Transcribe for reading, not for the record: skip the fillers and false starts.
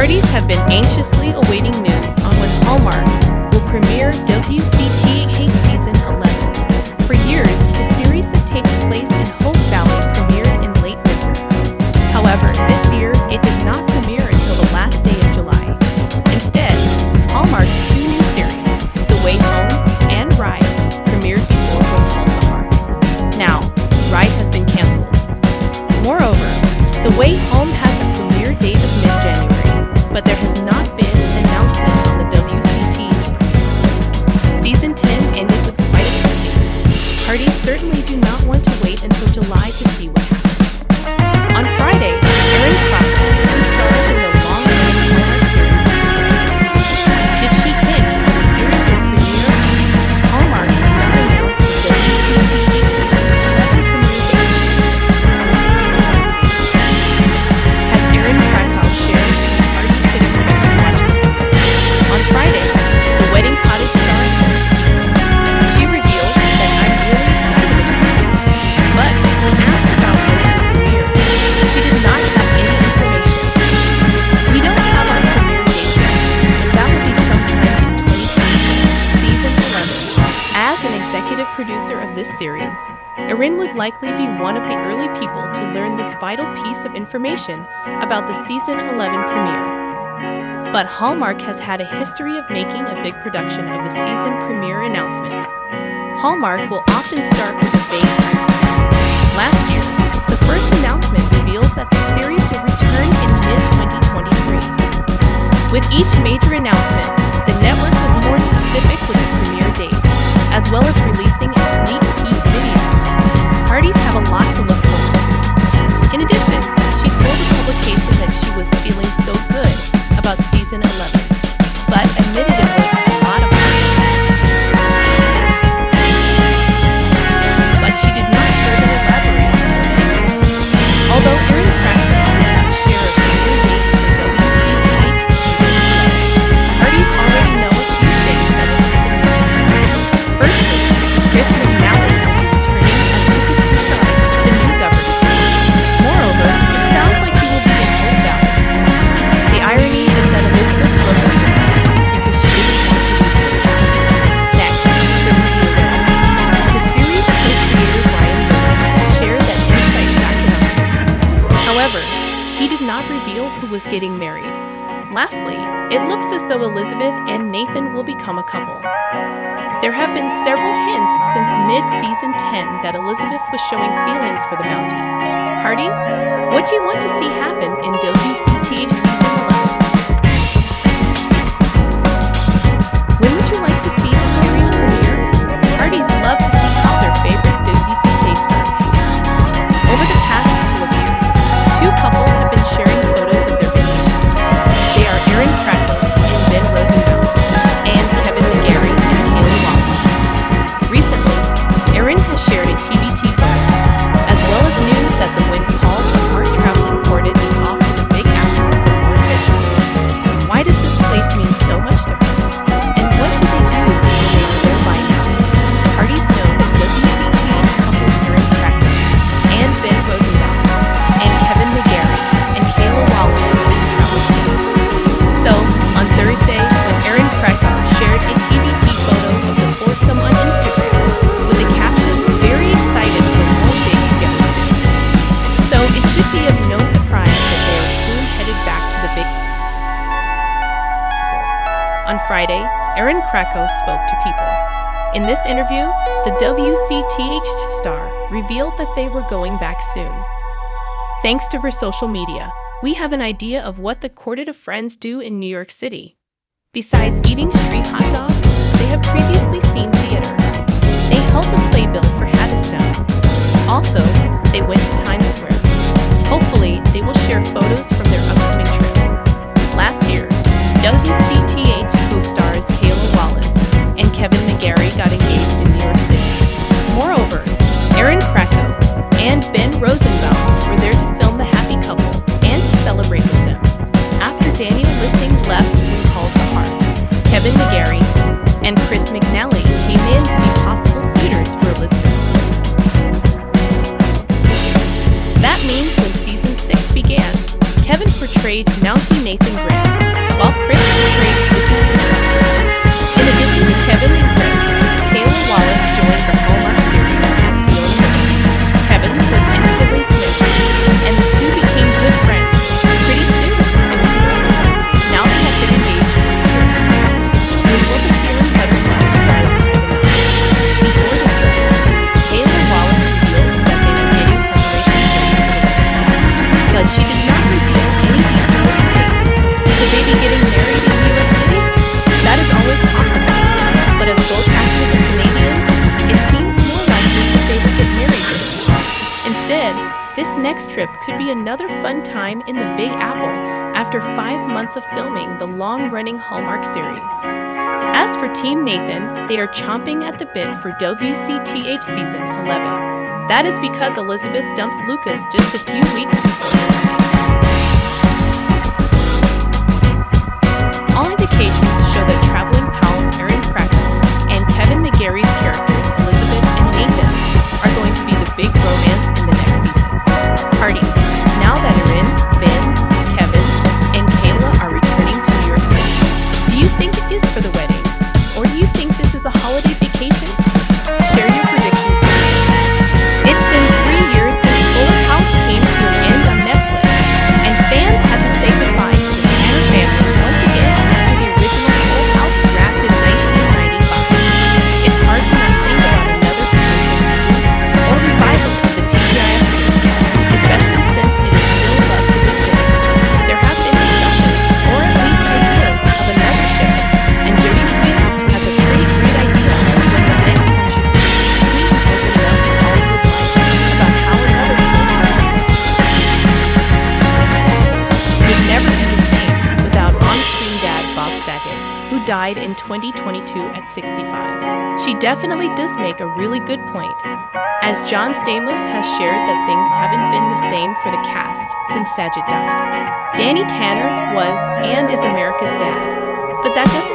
Parties have been anxiously awaiting news on when Hallmarks will premiere WCTH Season 11. For years, the series that takes place in Hope Valley premiered in late winter. However, this year, it did not premiere until the last day of July. Instead, Hallmark's two new series, The Way Home and Ride, premiered before When Calls the Heart. Now, Ride has been canceled. Moreover, The Way Home has a premiere date of mid-January, but there has not been an announcement on the WCTH brand. Season 10 ended with quite a cliffhanger. Parties certainly do not want to wait until July to see what happens. On Friday, Erin Krakow, who stars in the long-running Hallmark series, did she hint that the series will premiere? Hallmark has not announced the WCTH Season 11 premiere date. Has Erin Krakow shared on Friday, the Wedding Cottage stars spoke to people. She revealed that I'm really excited about it. But when asked about when it will premiere, she did not have any information. We don't have our premiere date yet, but that will be sometime in 2020, Season 11. As an executive producer of this series, Erin would likely be one of the early people to learn this vital piece of information about the Season 11 premiere. But Hallmark has had a history of making a big production of the season premiere announcement. Hallmark will often start with a vague timeline. Last year, the first announcement revealed that the series would return in mid-2023. With each major announcement, the network was more specific with the premiere date, as well as releasing a sneak peek video. Parties have a lot to look forward to. In addition, she told the publication that she was feeling so good about Season 11, but admitted it was a lot of fun. But she did not further elaborate on this. Although Erin Krakow did not share a premiere date for WCTH Season 11, parties already know a few things that will happen this season. Firstly, Chris McNally will be returning as Lucas's star to the new government. Moreover, it sounds like he will be in Hope Valley. The irony is that Elizabeth broke up with him because she didn't want to be married. Next, the reveal. The series co-creator Ryan shared that insight back in October. However, he did not reveal who was getting married. Lastly, it looks as though Elizabeth and Nathan will become a couple. There have been several hints since mid-season 10 that Elizabeth was showing feelings for the Mountie. Parties, what do you want to see happen in WCTH Season 11? When would you like to see the series premiere? Parties love to see how their favorite WCTH stars hang out. Over the past couple of years, two couples have been sharing photos of their vacation. They are Erin Krakow and Ben Rosenbaum, and Kevin McGarry and Kayla Wallace. Recently, Erin has shared a TBT photo, as well as news that the When Calls the Heart traveling quartet is off to the Big Apple for more adventures. Why does this place mean so much to her? And what do they do when they are there by now? Parties know that WCTH couples Erin Krakow and Ben Rosenbaum and Kevin McGarry and Kayla Wallace will be traveling. So, on Thursday, when Erin Krakow shared a TBT photo of the foursome on Instagram with the caption, "Very excited for one day together soon." So, it should be of no surprise that they are soon headed back to the Big Apple. On Friday, Erin Krakow spoke to people. In this interview, the WCTH star revealed that they were going back soon. Thanks to her social media, we have an idea of what the quartet of friends do in New York City. Besides eating street hot dogs, they have previously seen theater. They held the playbill for Haddiston. Also, they went to Times Square. Hopefully, they will share photos from their upcoming trip. Last year, WCTH co-stars Kayla Wallace and Kevin McGarry got engaged in New York City. Moreover, Erin Krakow and Ben Rosenbaum were there to film the happy couple and to celebrate with them. After Daniel Lissing left When Calls the Heart, Kevin McGarry and Chris McNally came in to be possible suitors for Elizabeth. That means when Season 6 began, Kevin portrayed Mountie Nathan Grant, another fun time in the Big Apple after 5 months of filming the long-running Hallmark series. As for Team Nathan, they are chomping at the bit for WCTH Season 11. That is because Elizabeth dumped Lucas just a few weeks before. All indications show that traveling pals Erin Krakow and Kevin McGarry's characters Elizabeth and Nathan are going to be the big romance in the next season. Parties. Now that Erin, Ben, Kevin, and Kayla are returning to New York City, do you think it is for the wedding? Or do you think this is a holiday vacation? Share your predictions with me. It's been 3 years since Full House came to an end on Netflix, and fans had to say goodbye to the Tanner family once again after the original Full House wrapped in 1995. It's hard to not think about another season or revival of the TGIF series, especially since it is still loved to this day. There have been discussions, or at least ideas, of another show, and Jodie Sweetin has a pretty great idea of when the next one should be. Please open it up to Hollywood Life about how another Full House would never be the same without on-screen dad Bob Saget, who died in 2022 at 65. She definitely does make a really good point, as John Stamos has shared that things haven't been the same for the cast since Saget died. Danny Tanner was and is America's dad, but that doesn't